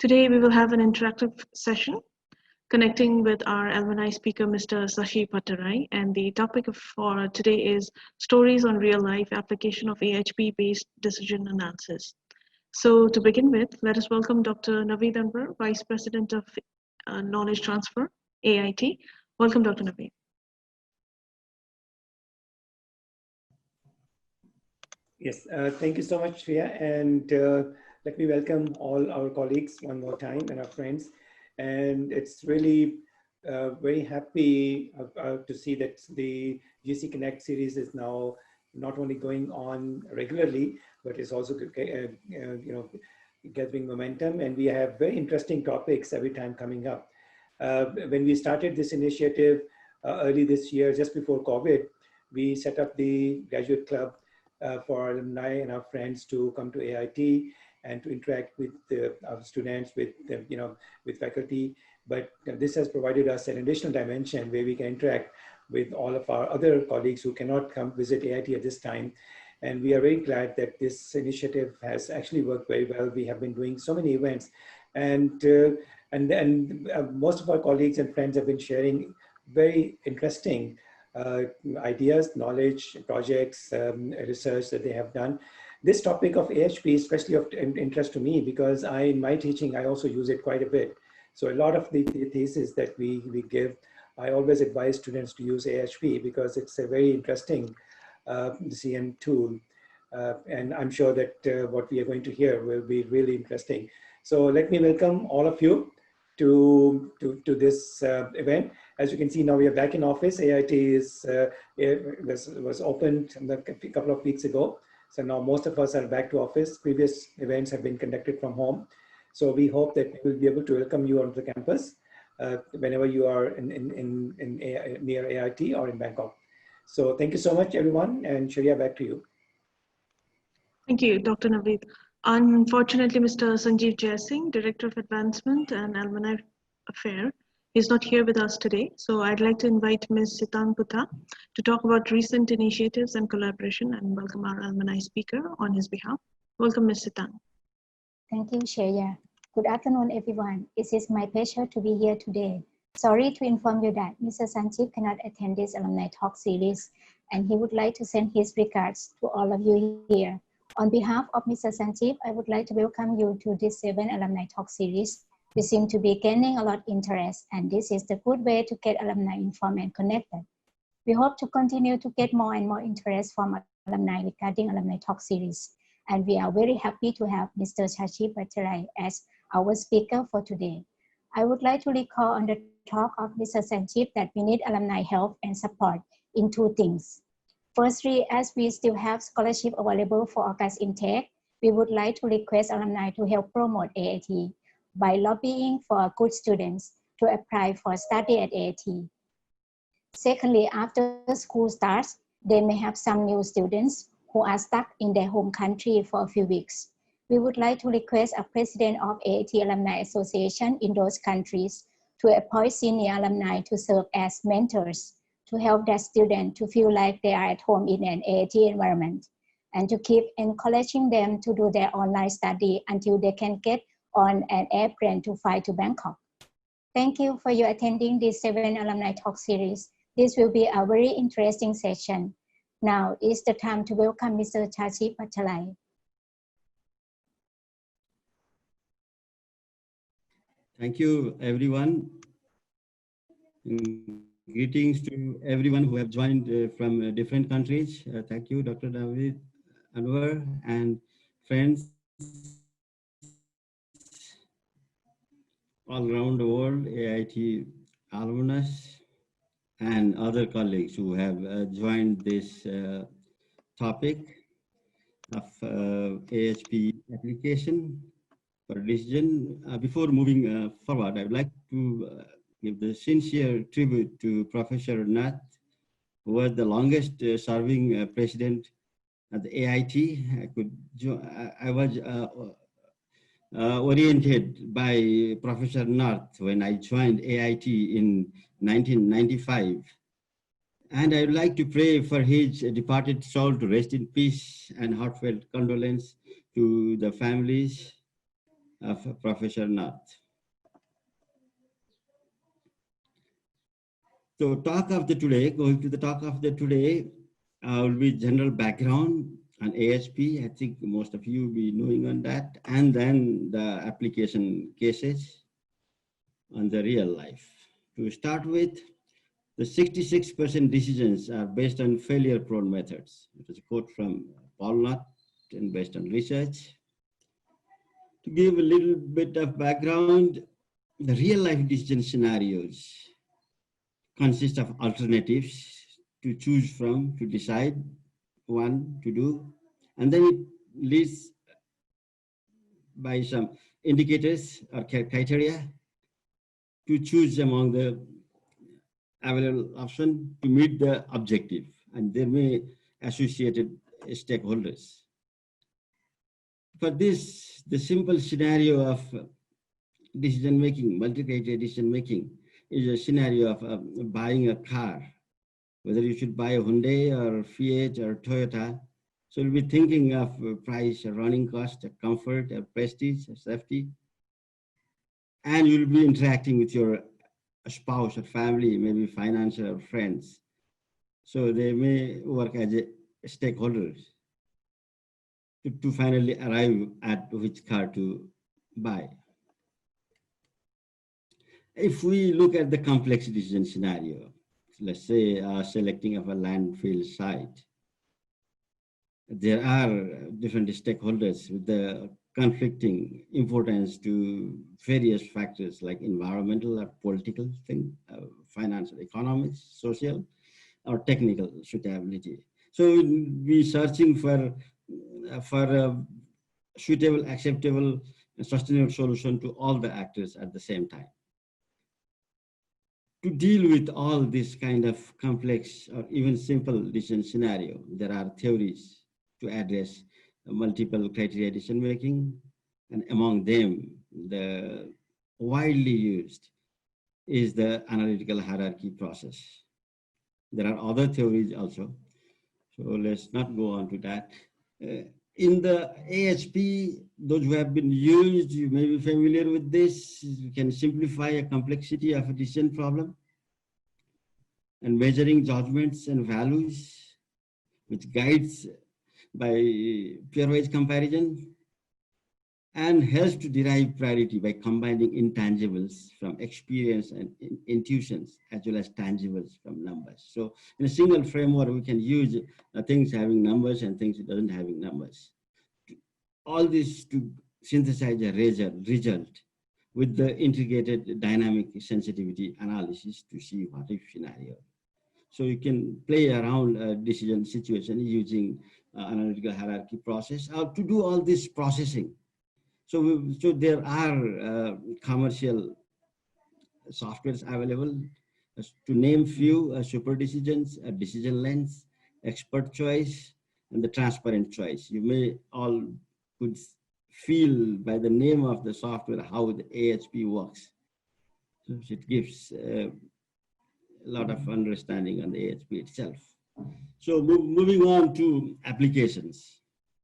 Today we will have an interactive session connecting with our alumni speaker, Mr. Shashi Bhattarai, and the topic for today is stories on real-life application of AHP-based decision analysis. So to begin with, let us welcome Dr. Naveed Anwar, Vice President of Knowledge Transfer, AIT. Welcome, Dr. Naveed. Yes, thank you so much, Shreya, and let me welcome all our colleagues one more time and our friends. And it's really very happy to see that the GC Connect series is now not only going on regularly, but it's also gathering momentum. And we have very interesting topics every time coming up. When we started this initiative early this year, just before COVID, we set up the graduate club for our alumni and our friends to come to AIT and to interact with our students, with with faculty. But this has provided us an additional dimension where we can interact with all of our other colleagues who cannot come visit AIT at this time. And we are very glad that this initiative has actually worked very well. We have been doing so many events, and most of our colleagues and friends have been sharing very interesting ideas, knowledge, projects, research that they have done. This topic of AHP is especially of interest to me because in my teaching, I also use it quite a bit. So a lot of the thesis that we give, I always advise students to use AHP because it's a very interesting CM tool. And I'm sure that what we are going to hear will be really interesting. So let me welcome all of you to this event. As you can see, now we are back in office. AIT was opened a couple of weeks ago. So now most of us are back to office. Previous events have been conducted from home. So we hope that we will be able to welcome you onto the campus whenever you are near AIT or in Bangkok. So thank you so much, everyone. And Shreya, back to you. Thank you, Dr. Naveed. Unfortunately, Mr. Sanjeev Jaising, Director of Advancement and Alumni Affair, is not here with us today. So I'd like to invite Ms. Sitang Putta to talk about recent initiatives and collaboration and welcome our alumni speaker on his behalf. Welcome, Ms. Sitang. Thank you, Shreya. Good afternoon, everyone. It is my pleasure to be here today. Sorry to inform you that Mr. Sanjeev cannot attend this alumni talk series, and he would like to send his regards to all of you here. On behalf of Mr. Sanjeev, I would like to welcome you to this 7 alumni talk series. We seem to be gaining a lot of interest, and this is the good way to get alumni informed and connected. We hope to continue to get more and more interest from alumni regarding alumni talk series. And we are very happy to have Mr. Shashi Bhattarai as our speaker for today. I would like to recall on the talk of Mr. Sanjeev that we need alumni help and support in 2 things. Firstly, as we still have scholarship available for August intake, we would like to request alumni to help promote AIT by lobbying for good students to apply for study at AIT. Secondly, after school starts, they may have some new students who are stuck in their home country for a few weeks. We would like to request a president of AIT Alumni Association in those countries to appoint senior alumni to serve as mentors to help their students to feel like they are at home in an AIT environment and to keep encouraging them to do their online study until they can get on an airplane to fly to Bangkok. Thank you for your attending this 7 alumni talk series. This will be a very interesting session. Now is the time to welcome Mr. Shashi Bhattarai. Thank you, everyone. Greetings to everyone who have joined from different countries. Thank you, Dr. Naveed Anwar and friends all around the world, AIT alumnus and other colleagues who have joined this topic of AHP application for decision. Before moving forward, I would like to give the sincere tribute to Professor Nath, who was the longest serving president at the AIT. I was oriented by Professor Nath when I joined AIT in 1995. And I would like to pray for his departed soul to rest in peace and heartfelt condolence to the families of Professor Nath. So going to the talk of the today, will be general background on AHP. I think most of you will be knowing on that, and then the application cases on the real life. To start with, the 66% decisions are based on failure-prone methods. It is a quote from Paul Nath and based on research. To give a little bit of background, the real-life decision scenarios consist of alternatives to choose from, to decide one to do, and then it leads by some indicators or criteria to choose among the available option to meet the objective, and there may associated stakeholders. For this, the simple scenario of decision making, multi-criteria decision making, is a scenario of buying a car, whether you should buy a Hyundai or Fiat or Toyota. So you'll be thinking of price, running cost, comfort, prestige, safety, and you'll be interacting with your spouse or family, maybe financial or friends. So they may work as stakeholders to finally arrive at which car to buy. If we look at the complex decision scenario, let's say selecting of a landfill site, there are different stakeholders with the conflicting importance to various factors like environmental or political thing, financial, economic, social, or technical suitability. So we'll be searching for a suitable, acceptable, and sustainable solution to all the actors at the same time. To deal with all this kind of complex or even simple decision scenario, there are theories to address multiple criteria decision making, and among them, the widely used is the analytical hierarchy process. There are other theories also, so let's not go on to that. In the AHP, those who have been used, you may be familiar with this. You can simplify a complexity of a decision problem and measuring judgments and values, which guides by pairwise comparison, and helps to derive priority by combining intangibles from experience and intuitions, as well as tangibles from numbers. So in a single framework, we can use things having numbers and things that doesn't having numbers. All this to synthesize a result with the integrated dynamic sensitivity analysis to see what if scenario. So you can play around a decision situation using analytical hierarchy process to do all this processing. So there are commercial softwares available. To name few, super decisions, decision lens, expert choice, and the transparent choice. You may all could feel by the name of the software how the AHP works. So it gives a lot of understanding on the AHP itself. So moving on to applications.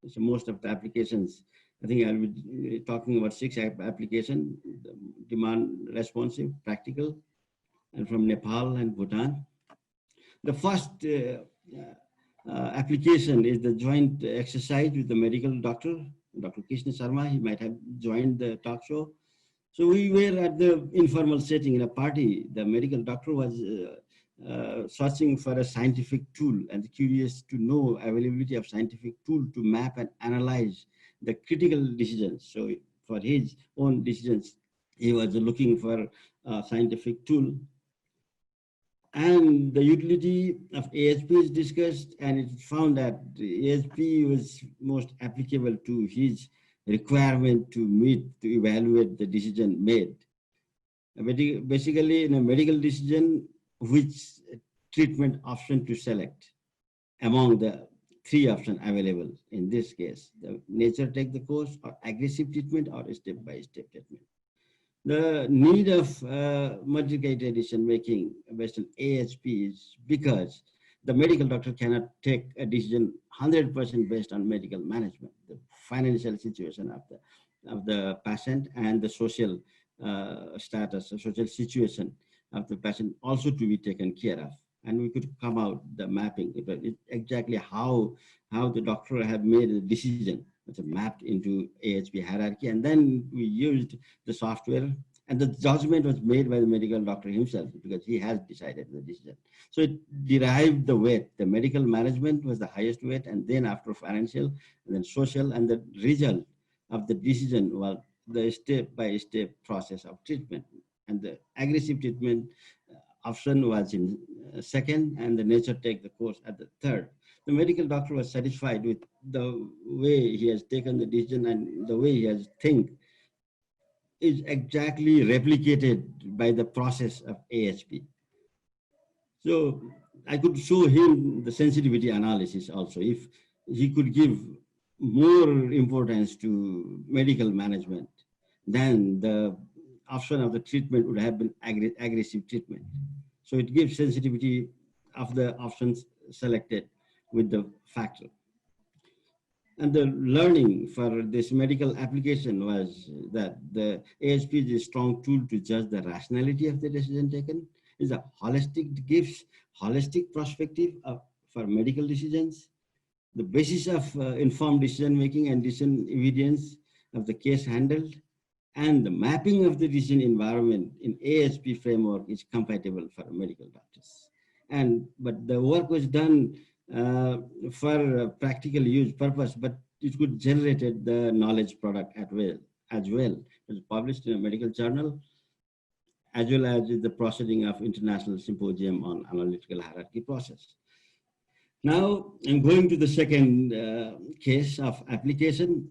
So most of the applications, I think I'll be talking about 6 applications: demand responsive, practical, and from Nepal and Bhutan. The first application is the joint exercise with the medical doctor, Dr. Krishna Sharma. He might have joined the talk show. So we were at the informal setting in a party. The medical doctor was searching for a scientific tool and curious to know availability of scientific tool to map and analyze the critical decisions. So for his own decisions, he was looking for a scientific tool. And the utility of AHP is discussed, and it found that AHP was most applicable to his requirement to evaluate the decision made. Basically, in a medical decision, which treatment option to select among the 3 options available. In this case, the nature take the course, or aggressive treatment, or step-by-step treatment. The need of multi-criteria decision making based on AHP is because the medical doctor cannot take a decision 100% based on medical management, the financial situation of the of the patient and the social status, the social situation of the patient also to be taken care of. And we could come out the mapping, exactly how the doctor have made a decision. It's mapped into AHP hierarchy, and then we used the software, and the judgment was made by the medical doctor himself because he has decided the decision. So it derived the weight. The medical management was the highest weight, and then after financial, and then social, and the result of the decision was the step-by-step process of treatment. And the aggressive treatment option was in second, and the nature take the course at the third. The medical doctor was satisfied with the way he has taken the decision, and the way he has think is exactly replicated by the process of AHP. So I could show him the sensitivity analysis also. If he could give more importance to medical management, then the option of the treatment would have been aggressive treatment. So it gives sensitivity of the options selected with the factor. And the learning for this medical application was that the AHP is a strong tool to judge the rationality of the decision taken. It's a holistic, gives holistic perspective for medical decisions, the basis of informed decision making and decision evidence of the case handled, and the mapping of the decision environment in AHP framework is compatible for medical doctors. But the work was done for practical use purpose, but it could generate the knowledge product as well. It was published in a medical journal, as well as the proceeding of International Symposium on Analytical Hierarchy Process. Now, I'm going to the second case of application.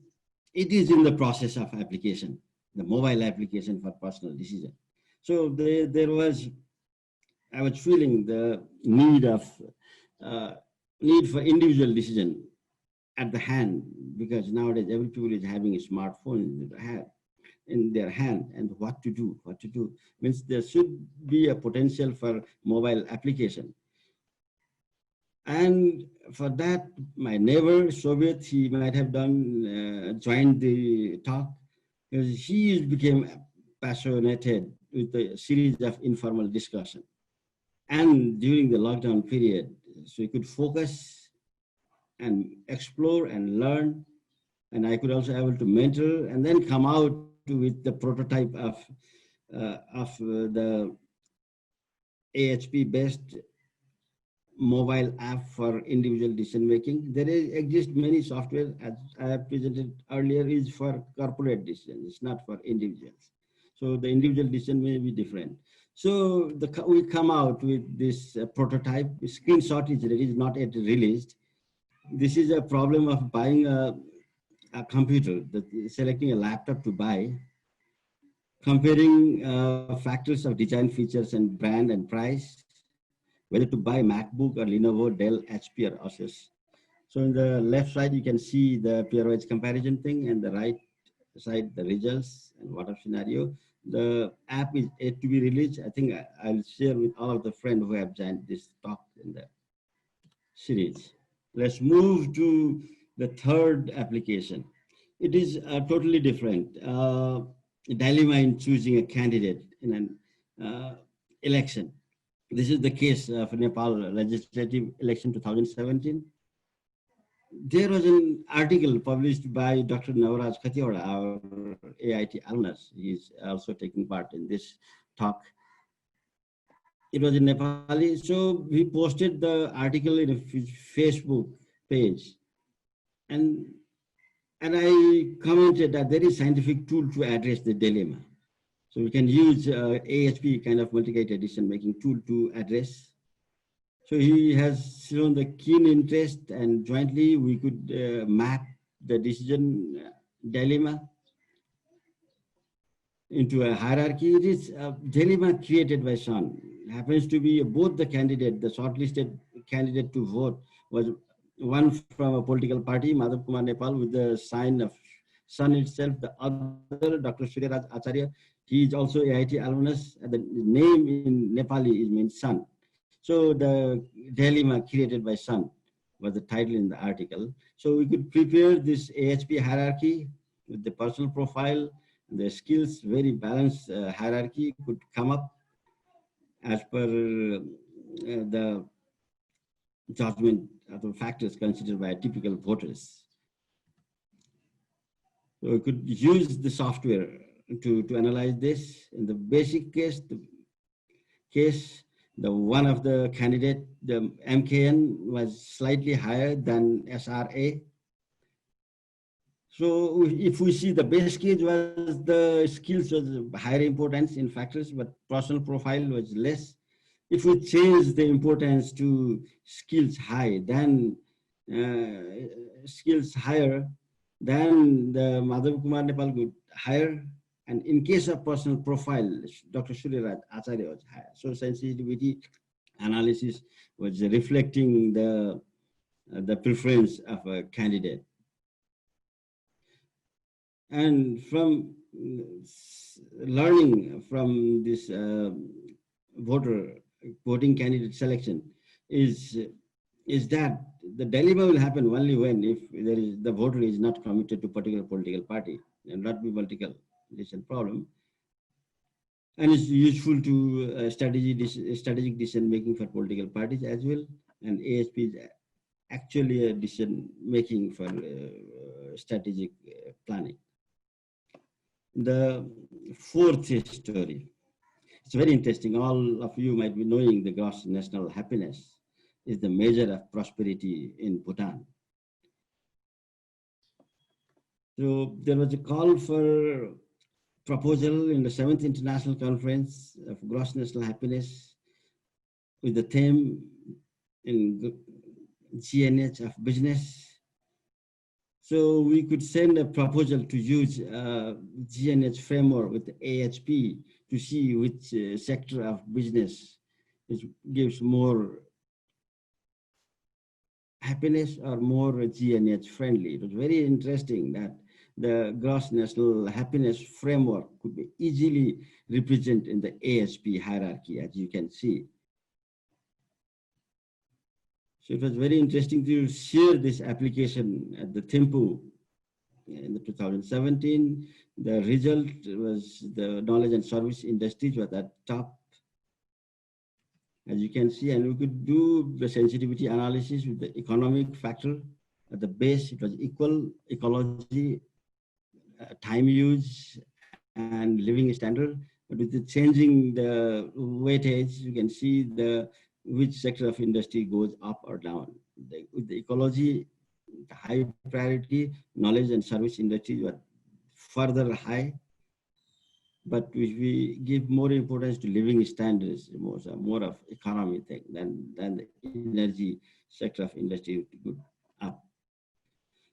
It is in the process of application, the mobile application for personal decision. So I was feeling the need for individual decision at the hand, because nowadays every people is having a smartphone in their hand, and what to do means there should be a potential for mobile application. And for that, my neighbor Soviet, he might have joined the talk, because he became passionate with a series of informal discussion. And during the lockdown period, so he could focus and explore and learn, and I could also able to mentor and then come out with the prototype of the AHP based mobile app for individual decision making. There exist many software, as I have presented earlier, is for corporate decisions. It's not for individuals. So the individual decision may be different. So we come out with this prototype. Screenshot is ready, is not yet released. This is a problem of buying a computer, selecting a laptop to buy, comparing factors of design features and brand and price, whether to buy MacBook or Lenovo, Dell, HP, or Asus. So in the left side, you can see the pairwise comparison thing, and the right side, the results and what of scenario. The app is yet to be released. I think I'll share with all of the friends who have joined this talk in the series. Let's move to the third application. It is totally different. Dilemma in choosing a candidate in an election. This is the case of Nepal legislative election 2017. There was an article published by Dr. Navaraj Khatiwada, our AIT alumnus. He's also taking part in this talk. It was in Nepali, so he posted the article in his Facebook page, and I commented that there is scientific tool to address the dilemma. So we can use AHP kind of multi-gate decision-making tool to address. So he has shown the keen interest, and jointly we could map the decision dilemma into a hierarchy. It is a dilemma created by Sun. Happens to be both the candidate, the shortlisted candidate to vote was one from a political party, Madhav Kumar Nepal, with the sign of Sun itself. The other, Dr. Suryaraj Acharya, he is also AIT alumnus. The name in Nepali means Sun. So the dilemma created by Sun was the title in the article. So we could prepare this AHP hierarchy with the personal profile, the skills, very balanced hierarchy could come up as per the judgment of the factors considered by typical voters. So we could use the software to analyze this. In the basic case, the one of the candidate, the MKN was slightly higher than SRA. So if we see the base case was the skills was higher importance in factors, but personal profile was less. If we change the importance to skills high, then skills higher, then the Madhav Kumar Nepal would higher. And in case of personal profile, Dr. Surya Acharya was higher. So sensitivity analysis was reflecting the preference of a candidate. And from learning from this voting candidate selection is that the dilemma will happen only when if the voter is not committed to particular political party and not be multiple problem. And it's useful to strategic decision making for political parties as well. And AHP is actually a decision making for strategic planning. The fourth story, it's very interesting. All of you might be knowing the gross national happiness is the measure of prosperity in Bhutan. So there was a call for proposal in the 7th International Conference of Gross National Happiness with the theme in GNH of business. So we could send a proposal to use GNH framework with the AHP to see which sector of business gives more happiness or more GNH friendly. It was very interesting that the gross national happiness framework could be easily represented in the AHP hierarchy, as you can see. So it was very interesting to share this application at the Thimphu in the 2017. The result was the knowledge and service industries were at top, as you can see, and we could do the sensitivity analysis with the economic factor at the base. It was equal ecology, time use, and living standard. But with the changing the weightage, you can see which sector of industry goes up or down. With the ecology, the high priority, knowledge and service industries were further high. But if we give more importance to living standards, more of economy thing than the energy sector of industry would go up.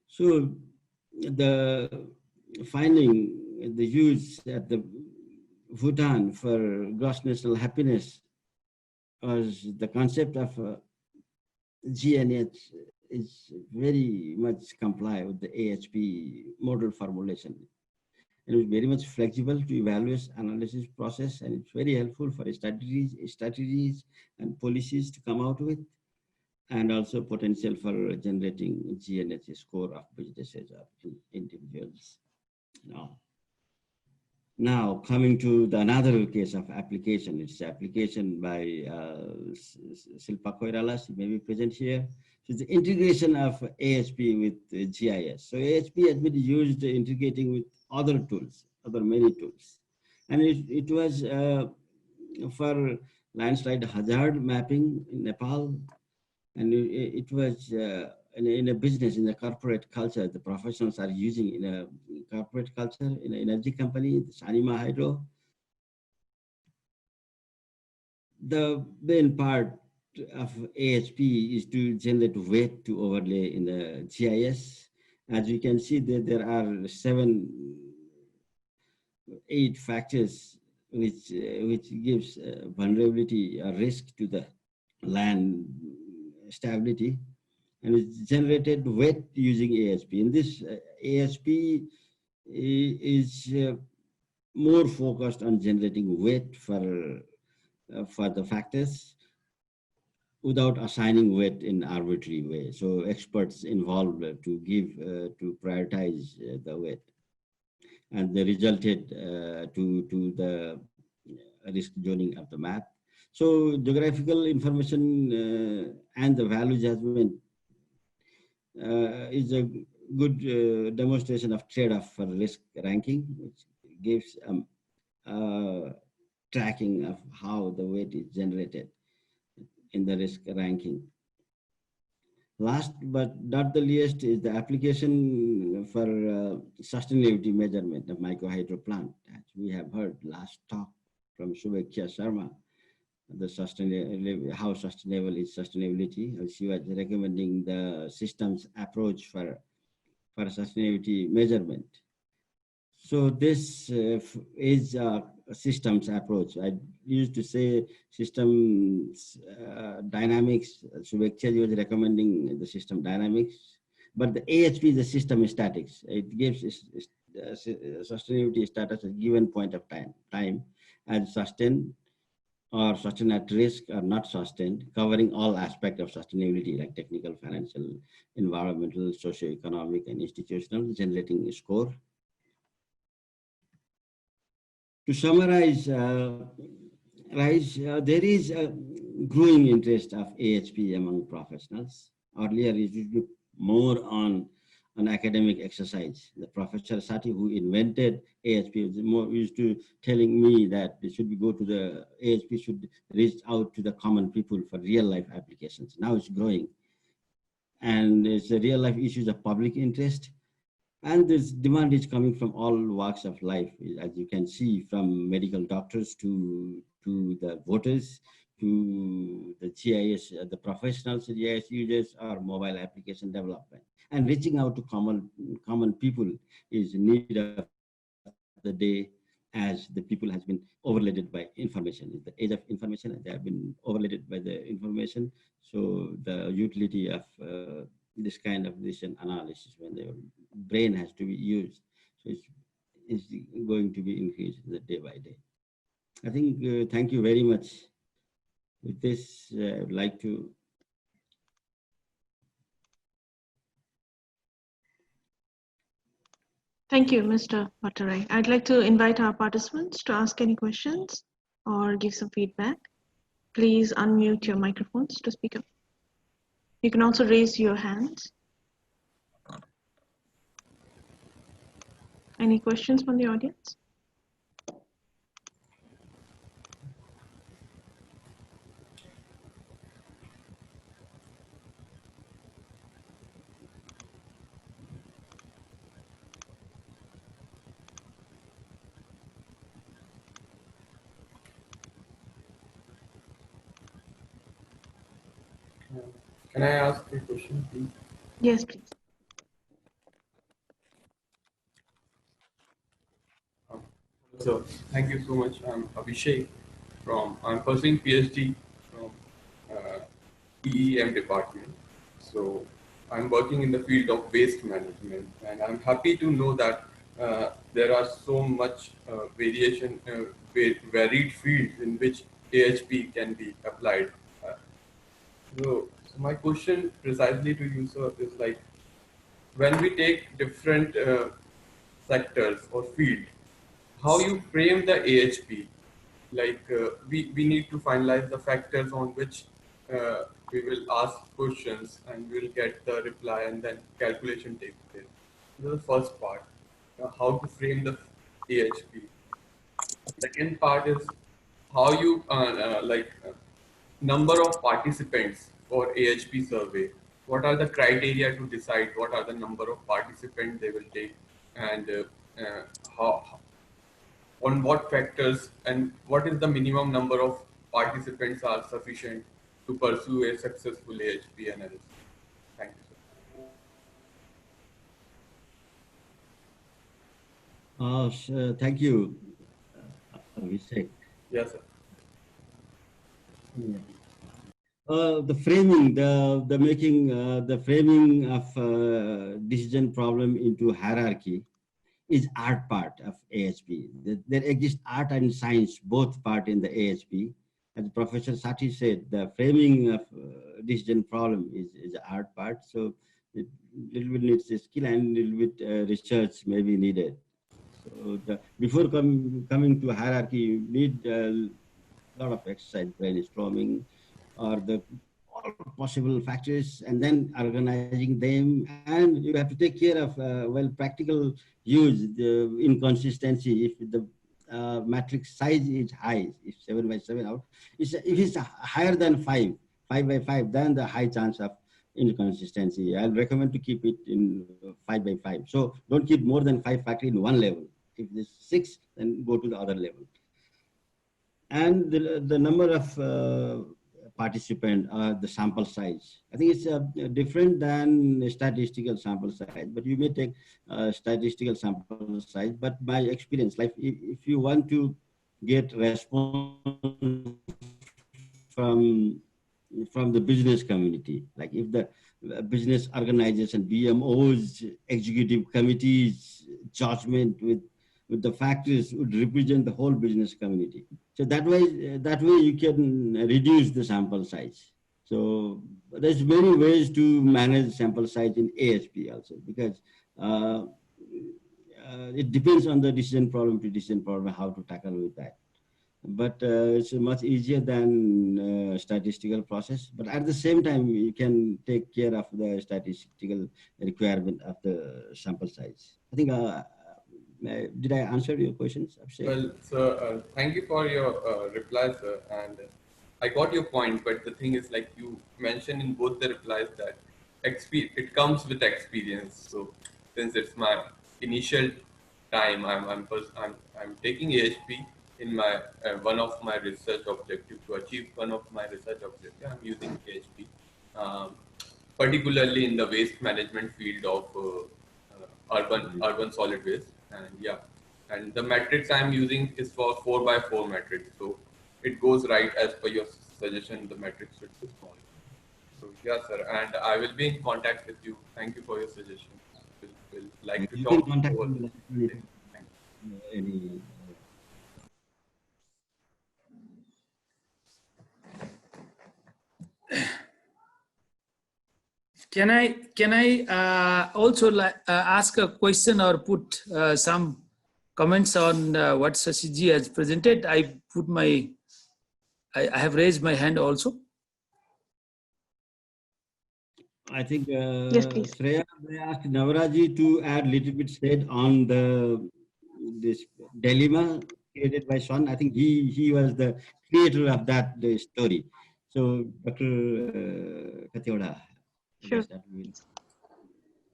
So the finding the use at the Bhutan for gross national happiness was the concept of GNH is very much comply with the AHP model formulation. And it's very much flexible to evaluate analysis process, and it's very helpful for strategies and policies to come out with, and also potential for generating GNH score of businesses or individuals. Now coming to another case of application, it's application by Silpa Koirala, she may be present here. So the integration of AHP with GIS. So AHP has been used integrating with other tools, many tools. And it was for landslide hazard mapping in Nepal. And it was in a business, in a corporate culture, the professionals are using in a corporate culture, in an energy company, the Sanima Hydro. The main part of AHP is to generate weight to overlay in the GIS. As you can see, there are 8 factors which gives vulnerability or risk to the land stability, and it's generated weight using AHP. In this, AHP is more focused on generating weight for the factors without assigning weight in arbitrary way. So experts involved to prioritize the weight. and they resulted to the risk zoning of the map. So geographical information and the value judgment is a good demonstration of trade-off for risk ranking, which gives tracking of how the weight is generated in the risk ranking. Last but not the least is the application for sustainability measurement of microhydro plant. As we have heard last talk from Shubhekya Sharma, the how sustainable is sustainability. She was recommending the systems approach for sustainability measurement. So this is a systems approach. I used to say systems dynamics. Shubhekya was recommending the system dynamics, but the AHP is the system statics. It gives sustainability status at a given point of time as sustained or sustained at risk or not sustained, covering all aspects of sustainability like technical, financial, environmental, socio-economic, and institutional, generating a score. To summarize, there is a growing interest of AHP among professionals. Earlier, it used to be more on an academic exercise. The Professor Sati, who invented AHP, was more used to telling me that they should go to the AHP should reach out to the common people for real life applications. Now it's growing, and it's a real life issues of public interest. And this demand is coming from all walks of life, as you can see, from medical doctors to the voters, to the GIS, the professionals, GIS users, or mobile application development. And reaching out to common people is need of the day, as the people has been overloaded by information. It's the age of information, and they have been overloaded by the information. So the utility of this kind of decision analysis, when the brain has to be used, so it's going to be increased day by day. I think, thank you very much. With this, I would like to Thank you, Mr. Bhattarai. I'd like to invite our participants to ask any questions or give some feedback. Please unmute your microphones to speak up. You can also raise your hands. Any questions from the audience? Can I ask a question, please? Yes, please. So, thank you so much. I'm Abhishek I'm pursuing PhD from EEM department. So, I'm working in the field of waste management, and I'm happy to know that there are so much varied fields in which AHP can be applied. So my question precisely to you, sir, is like, when we take different sectors or field, how you frame the AHP? Like we need to finalize the factors on which we will ask questions and we'll get the reply, and then calculation takes place. This is the first part, how to frame the AHP. Second part is how you number of participants for AHP survey. What are the criteria to decide what are the number of participants they will take, and how, on what factors, and what is the minimum number of participants are sufficient to pursue a successful AHP analysis? Thank you, So thank you, Abhishek. Yes, sir. Yeah. The framing, the making, the framing of decision problem into hierarchy is art part of AHP. There exists art and science, both part in the AHP. As Professor Sati said, the framing of decision problem is art part. So it little bit needs skill and little bit research may be needed. So before coming to hierarchy, you need a lot of exercise, brainstorming, or the all possible factors, and then organizing them, and you have to take care of practical use, the inconsistency. If the matrix size is high, if 7 by 7 out, if it's higher than 5 by 5, then the high chance of inconsistency. I'll recommend to keep it in 5 by 5. So don't keep more than 5 factor in one level. If there's 6, then go to the other level. And the number of participant, the sample size. I think it's different than statistical sample size, but you may take statistical sample size. But my experience, like if you want to get response from the business community, like if the business organization, BMOs, executive committees, judgment with the factors would represent the whole business community. So that way you can reduce the sample size. So there's many ways to manage sample size in AHP also, because it depends on the decision problem to decision problem, how to tackle with that. But it's much easier than statistical process. But at the same time, you can take care of the statistical requirement of the sample size. I think, did I answer your questions, Abhishek? Well, sir, thank you for your reply, sir. And I got your point, but the thing is, like you mentioned in both the replies, that it comes with experience. So since it's my initial time, I'm taking AHP in my one of my research objective. To achieve one of my research objective, I'm using AHP, particularly in the waste management field of urban solid waste. And yeah, and the matrix I'm using is for 4 by 4 matrix. So it goes right as per your suggestion. The matrix should be small. So yeah, sir, and I will be in contact with you. Thank you for your suggestion. We'll like to You talk can contact over me this. any. Can I also ask a question or put some comments on what Shashi has presented? I have raised my hand also. I think Yes, please. Shreya, I asked Navaraji to add a little bit said on this dilemma created by Sean. I think he was the creator of that story. So Dr. Katioda. Sure.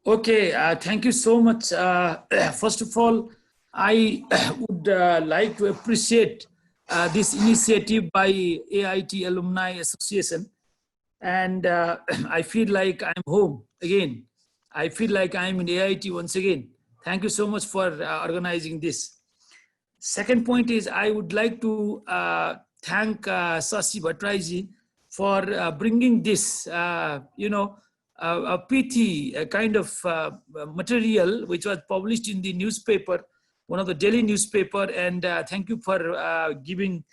Okay, thank you so much. First of all, I would like to appreciate this initiative by AIT Alumni Association. And I feel like I'm home again. I feel like I'm in AIT once again. Thank you so much for organizing this. Second point is I would like to thank Shashi Bhattarai for bringing this, a pithy kind of material which was published in the newspaper, one of the daily newspaper, and thank you for giving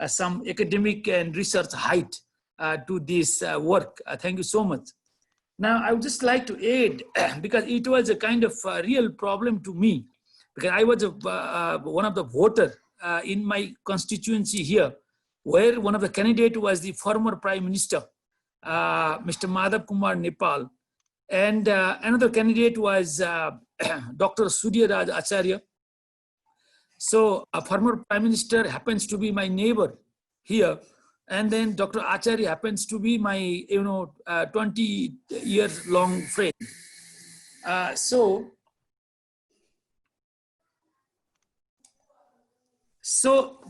some academic and research height to this work. Thank you so much. Now, I would just like to add, because it was a kind of real problem to me, because I was one of the voters in my constituency here, where one of the candidates was the former Prime Minister, Mr. Madhav Kumar Nepal, and another candidate was Dr. Surya Raj Acharya. So a former Prime Minister happens to be my neighbor here, and then Dr. Acharya happens to be my 20 years long friend. So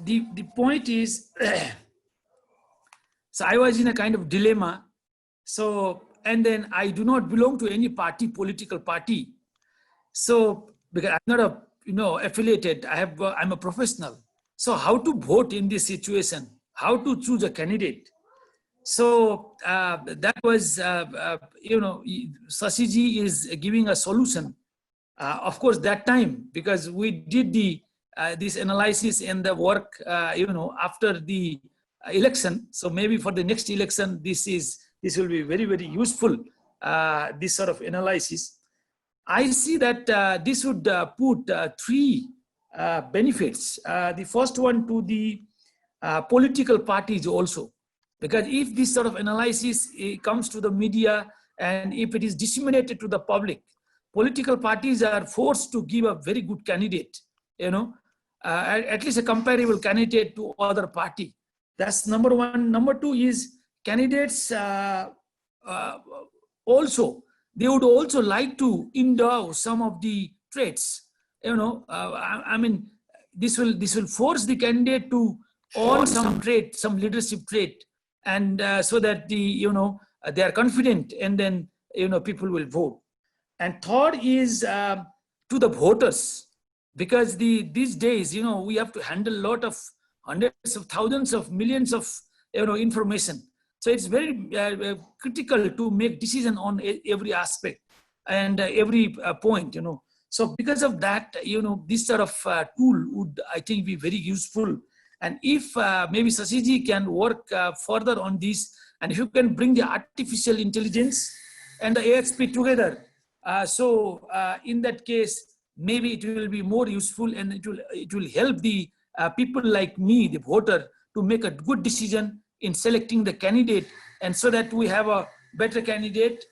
the point is, so I was in a kind of dilemma. So, and then I do not belong to any political party. So, because I'm not affiliated, I'm a professional. So how to vote in this situation? How to choose a candidate? So that was, Shashi is giving a solution. Of course, that time, because we did this analysis and the work, after the election. So maybe for the next election, this will be very, very useful, this sort of analysis. I see that this would put three benefits. The first one to the political parties also, because if this sort of analysis comes to the media and if it is disseminated to the public, political parties are forced to give a very good candidate, at least a comparable candidate to other party. That's number one. Number two is candidates also, they would also like to endow some of the traits. I mean, this will force the candidate to own some trait, some leadership trait, and so that they are confident, and then people will vote. And third is to the voters, because these days we have to handle a lot of hundreds of thousands of millions of information. So it's very critical to make decision on every aspect and every point. So because of that, this sort of tool would, I think, be very useful. And if maybe Shashiji can work further on this, and if you can bring the artificial intelligence and the AHP together, so in that case, maybe it will be more useful, and it will help the people like me, the voter, to make a good decision in selecting the candidate, and so that we have a better candidate.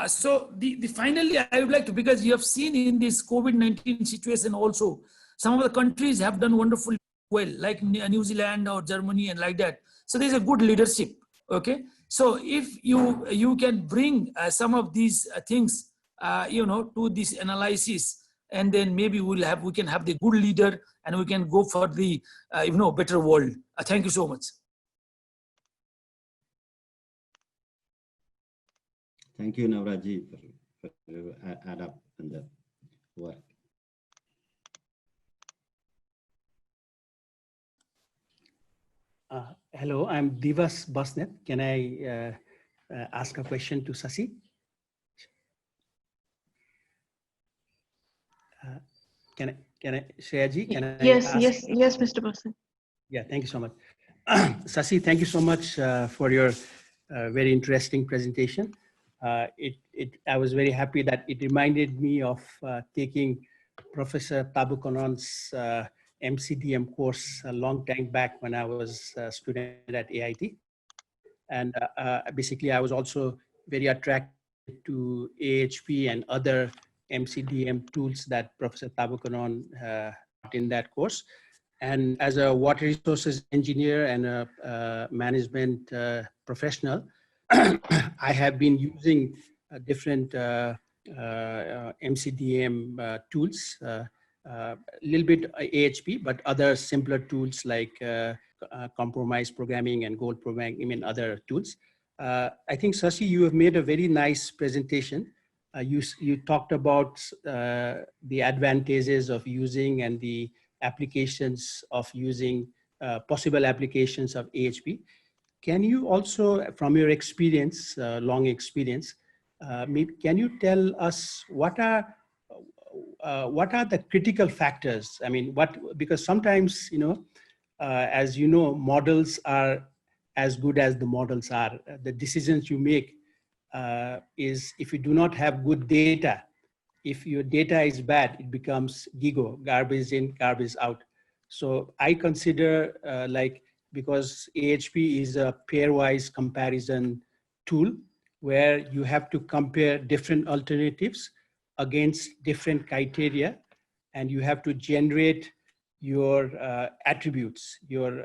So finally, I would like to, because you have seen in this COVID-19 situation also, some of the countries have done wonderfully well, like New Zealand or Germany and like that. So there's a good leadership. Okay. So if you can bring some of these things, to this analysis, and then maybe we can have the good leader, and we can go for the better world. Thank you so much. Thank you, Navraji, for add up on the work. Hello, I'm Divas Basnet. Can I ask a question to Shashi? Can I, Shreyaji, can I ask? Yes, Mr. Basnet. Yeah, thank you so much. Shashi, thank you so much for your very interesting presentation. I was very happy that it reminded me of taking Professor Tabukonon's MCDM course a long time back when I was a student at AIT. And basically, I was also very attracted to AHP and other MCDM tools that Professor Tabukonon taught in that course. And as a water resources engineer and a management professional, I have been using different MCDM tools, a little bit AHP, but other simpler tools like compromise programming and goal programming and other tools. I think, Shashi, you have made a very nice presentation. You talked about the advantages of using and the applications of using, possible applications of AHP. Can you also, from your experience, long experience, can you tell us what are the critical factors? I mean, because sometimes, as you know, models are as good as the models are. The decisions you make is, if you do not have good data, if your data is bad, it becomes GIGO, garbage in, garbage out. So I consider because AHP is a pairwise comparison tool where you have to compare different alternatives against different criteria, and you have to generate your attributes. You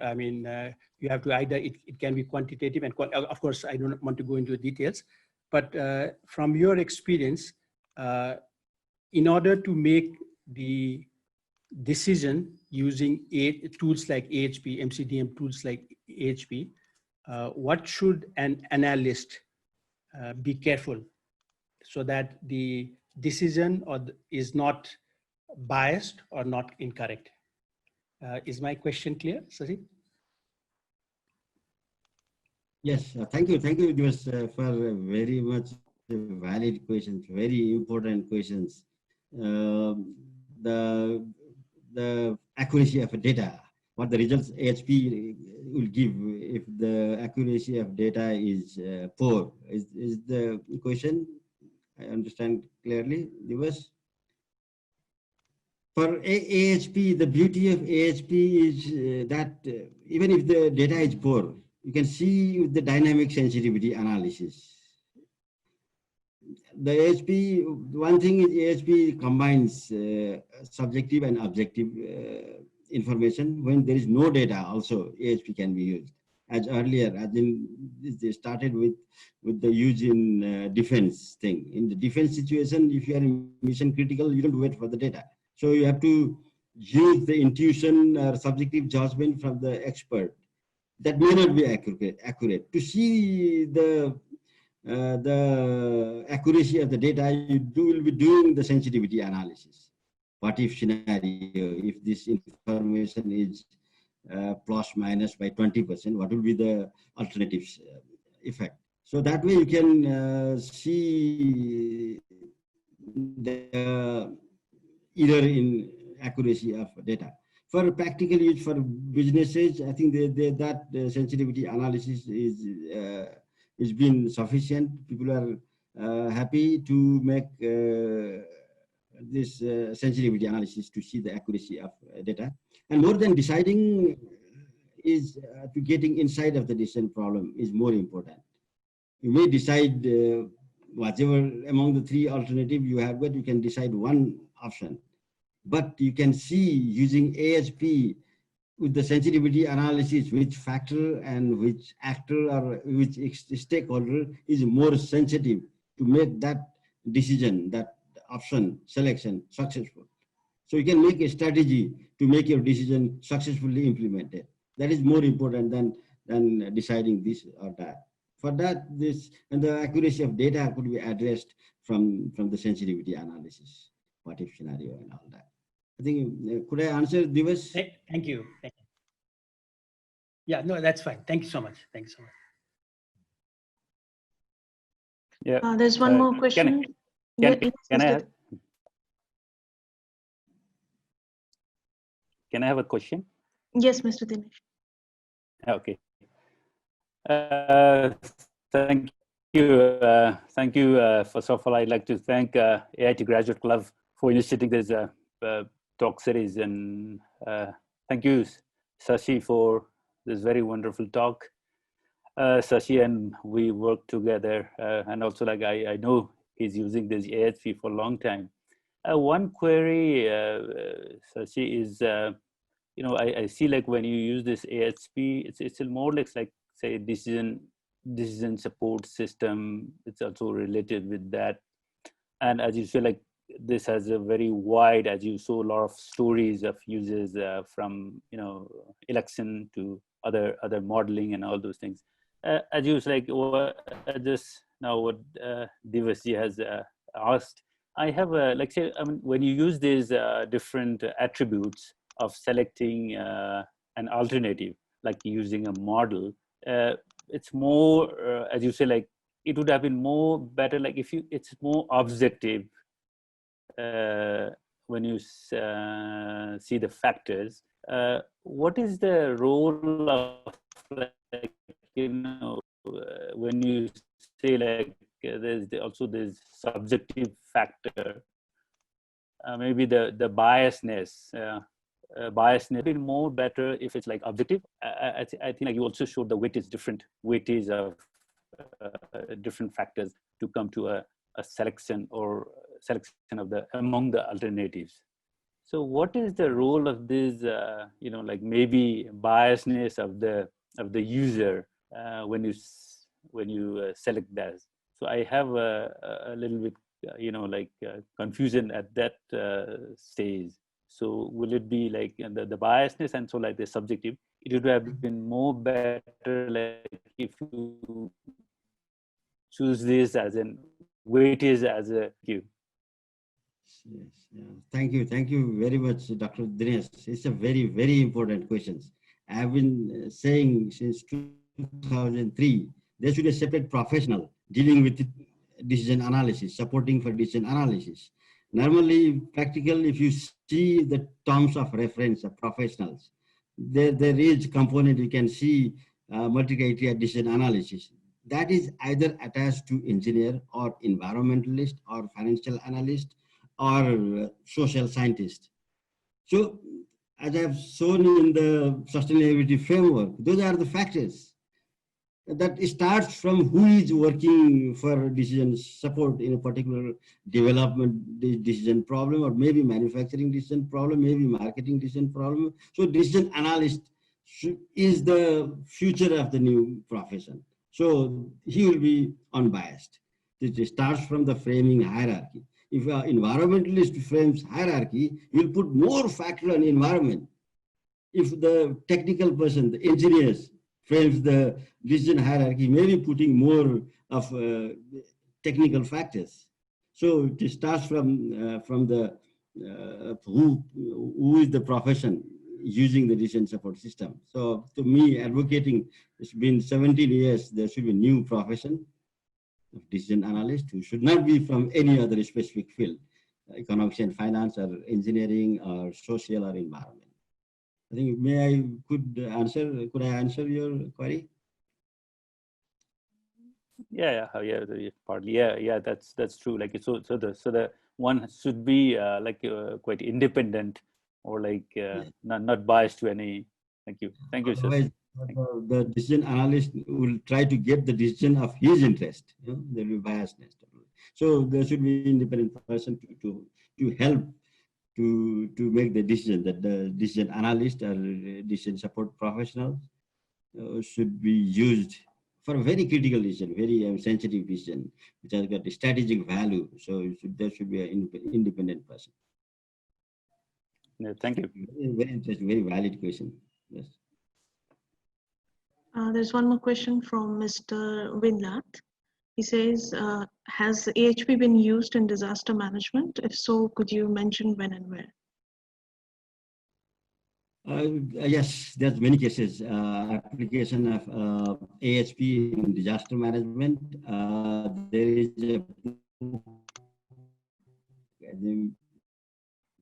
have to either, it can be quantitative and of course, I don't want to go into details, but from your experience, in order to make the decision using tools like AHP, MCDM tools like AHP, what should an analyst be careful so that the decision is not biased or not incorrect? Is my question clear, Shashi? Yes, thank you. Thank you, Divas, for very much valid questions, very important questions. The accuracy of data what the results AHP will give if the accuracy of data is poor. Is the question? I understand clearly, Divas? For AHP, the beauty of AHP is that even if the data is poor, you can see with the dynamic sensitivity analysis. The AHP, one thing is AHP combines subjective and objective information. When there is no data, also AHP can be used. As earlier, as in they started with the use in defense thing. In the defense situation, if you are in mission critical, you don't wait for the data. So you have to use the intuition or subjective judgment from the expert. That may not be accurate. To see the accuracy of the data, you will be doing the sensitivity analysis. What if scenario, if this information is plus minus by 20%, what will be the alternatives effect? So that way you can see the either in accuracy of data. For practical use for businesses, I think that sensitivity analysis is been sufficient. People are happy to make this sensitivity analysis to see the accuracy of data. And more than deciding is to getting inside of the decision problem is more important. You may decide whatever among the three alternatives you have, but you can decide one option. But you can see using AHP with the sensitivity analysis, which factor and which actor or which stakeholder is more sensitive to make that decision, that option selection successful. So you can make a strategy to make your decision successfully implemented. That is more important than deciding this or that. For that, this and the accuracy of data could be addressed from the sensitivity analysis, what if scenario and all that. I think, could I answer Divas? Thank you. Thank you. Yeah, no, that's fine. Thank you so much. Thank you so much. Yeah. There's one more question. Can I have a question? Yes, Mr. Dinesh. Okay. Thank you. Thank you. First of all, I'd like to thank AIT Graduate Club for initiating this talk series, and thank you, Shashi, for this very wonderful talk. Shashi and we work together, and also like I know he's using this AHP for a long time. One query, Shashi, is I see like when you use this AHP, it's more like say decision support system. It's also related with that, and as you say, like this has a very wide, as you saw, a lot of stories of uses from election to other modeling and all those things. As you like just now what Divasji has asked, I have like say when you use these different attributes of selecting an alternative, like using a model, it's more as you say, like it would have been more better like if it's more objective when you see the factors. What is the role of like, when you say like there's also this subjective factor, maybe the biasness would be more better if it's like objective. I think like you also showed the weightage of different factors to come to a selection or selection of among the alternatives. So what is the role of this like maybe biasness of the user when you select that? So I have a little bit like confusion at that stage. So will it be like the biasness and so like the subjective? It would have been more better like if you choose this as an weightage as a cue. Yes, yeah. Thank you very much, Dr. Dinesh. It's a very, very important question. I've been saying since 2003, there should be a separate professional dealing with decision analysis, supporting for decision analysis. Normally, practical, if you see the terms of reference of professionals, there is component you can see multi-criteria decision analysis. That is either attached to engineer or environmentalist or financial analyst or social scientist. So as I've shown in the sustainability framework, those are the factors that starts from who is working for decision support in a particular development decision problem, or maybe manufacturing decision problem, maybe marketing decision problem. So decision analyst is the future of the new profession. So he will be unbiased. It starts from the framing hierarchy. If an environmentalist frames hierarchy, he will put more factor on environment. If the technical person, the engineers, frames the decision hierarchy, maybe putting more of technical factors. So it starts from the who is the profession using the decision support system. So to me, advocating, it's been 17 years, there should be new profession of decision analyst who should not be from any other specific field, economics and finance or engineering or social or environment. I think could I answer your query? Yeah, partly. Yeah, that's true. Like so the one should be quite independent, or not biased to any. Thank you, sir. Otherwise, the decision analyst will try to get the decision of his interest. You know, there will be biasness. So there should be independent person to help to make the decision. That the decision analyst or decision support professional should be used for a very critical decision, very sensitive decision, which has got a strategic value. So there should be an independent person. Yeah, thank you. Very interesting, very valid question. Yes. There's one more question from Mr. Winlat. He says, has AHP been used in disaster management? If so, could you mention when and where? Yes, there's many cases. Application of AHP in disaster management. There is a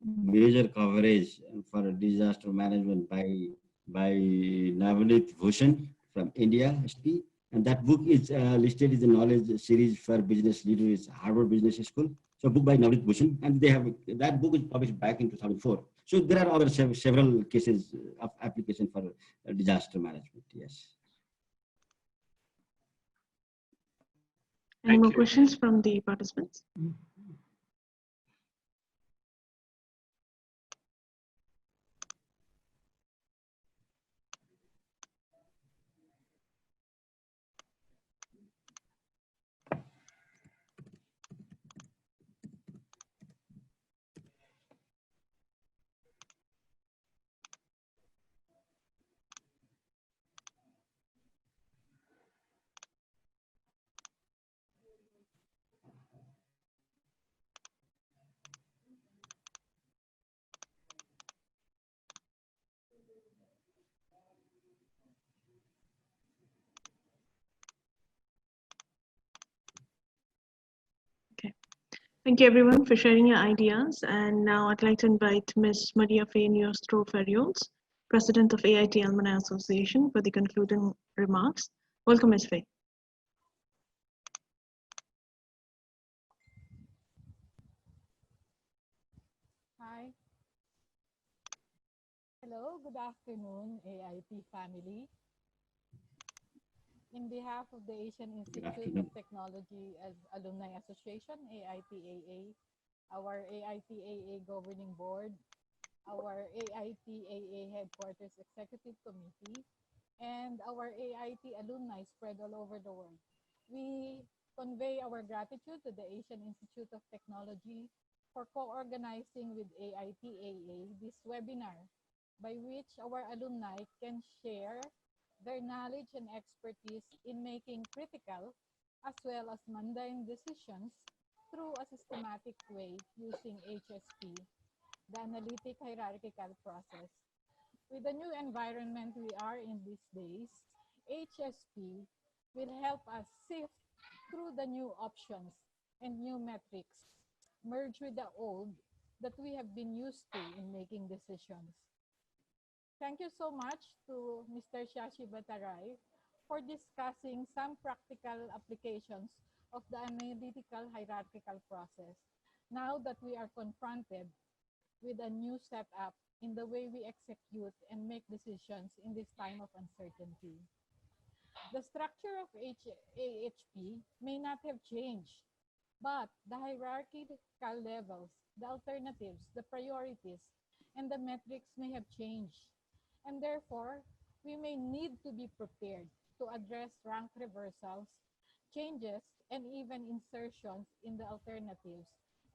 major coverage for disaster management by Navneet Bhushan from India, HP. And that book is listed as a knowledge series for business leaders, Harvard Business School. So book by Navneet Bhushan, and they have that book is published back in 2004. So there are other several cases of application for disaster management. Yes. Any more questions from the participants? Thank you everyone for sharing your ideas. And now I'd like to invite Ms. Maria Faye Nuestro Ferriols, President of AIT Alumni Association, for the concluding remarks. Welcome, Ms. Faye. Hi. Hello, good afternoon, AIT family. In behalf of the Asian Institute of Technology as Alumni Association, AITAA, our AITAA Governing Board, our AITAA Headquarters Executive Committee, and our AIT alumni spread all over the world, we convey our gratitude to the Asian Institute of Technology for co-organizing with AITAA this webinar, by which our alumni can share their knowledge and expertise in making critical as well as mundane decisions through a systematic way using HSP, the analytic hierarchical process. With the new environment we are in these days, HSP will help us sift through the new options and new metrics, merge with the old that we have been used to in making decisions. Thank you so much to Mr. Shashi Bhattarai for discussing some practical applications of the analytical hierarchical process. Now that we are confronted with a new setup in the way we execute and make decisions in this time of uncertainty. The structure of AHP may not have changed, but the hierarchical levels, the alternatives, the priorities, and the metrics may have changed. And therefore, we may need to be prepared to address rank reversals, changes, and even insertions in the alternatives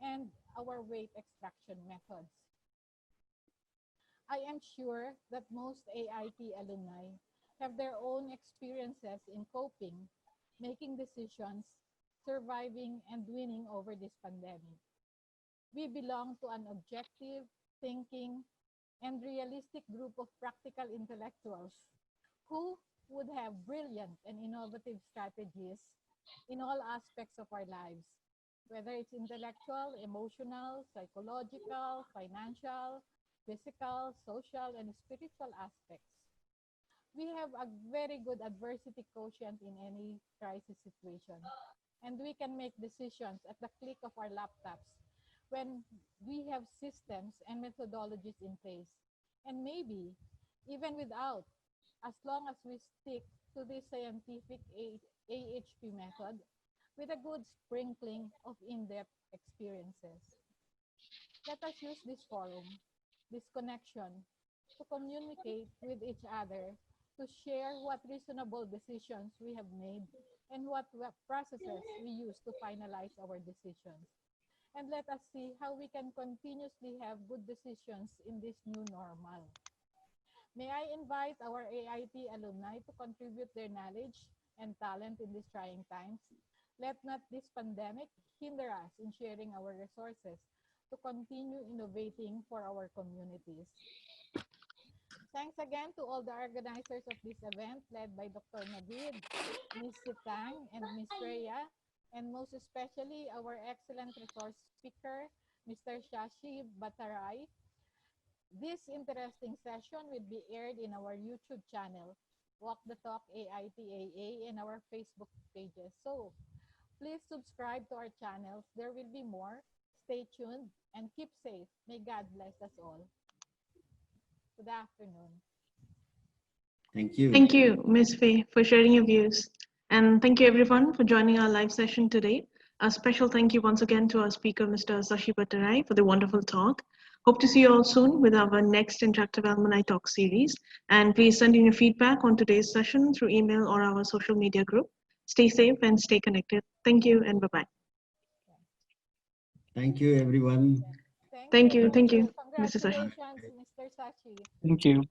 and our weight extraction methods. I am sure that most AIT alumni have their own experiences in coping, making decisions, surviving, and winning over this pandemic. We belong to an objective, thinking, and realistic group of practical intellectuals who would have brilliant and innovative strategies in all aspects of our lives, whether it's intellectual, emotional, psychological, financial, physical, social, and spiritual aspects. We have a very good adversity quotient in any crisis situation, and we can make decisions at the click of our laptops when we have systems and methodologies in place, and maybe even without, as long as we stick to the scientific AHP method with a good sprinkling of in-depth experiences. Let us use this forum, this connection, to communicate with each other, to share what reasonable decisions we have made and what processes we use to finalize our decisions. And let us see how we can continuously have good decisions in this new normal. May I invite our AIT alumni to contribute their knowledge and talent in these trying times. Let not this pandemic hinder us in sharing our resources to continue innovating for our communities. Thanks again to all the organizers of this event, led by Dr. Navid, Ms. Sitang, and Ms. Rhea, and most especially our excellent resource speaker, Mr. Shashi Bhattarai. This interesting session will be aired in our YouTube channel, Walk the Talk AITAA, and our Facebook pages. So please subscribe to our channels. There will be more. Stay tuned and keep safe. May God bless us all. Good afternoon. Thank you. Thank you, Ms. Faye, for sharing your views. And thank you everyone for joining our live session today. A special thank you once again to our speaker, Mr. Shashi Bhattarai, for the wonderful talk. Hope to see you all soon with our next Interactive Alumni Talk series. And please send in your feedback on today's session through email or our social media group. Stay safe and stay connected. Thank you and bye-bye. Thank you, everyone. Thank you, Mr. Shashi. Congratulations, Mr. Shashi. Thank you.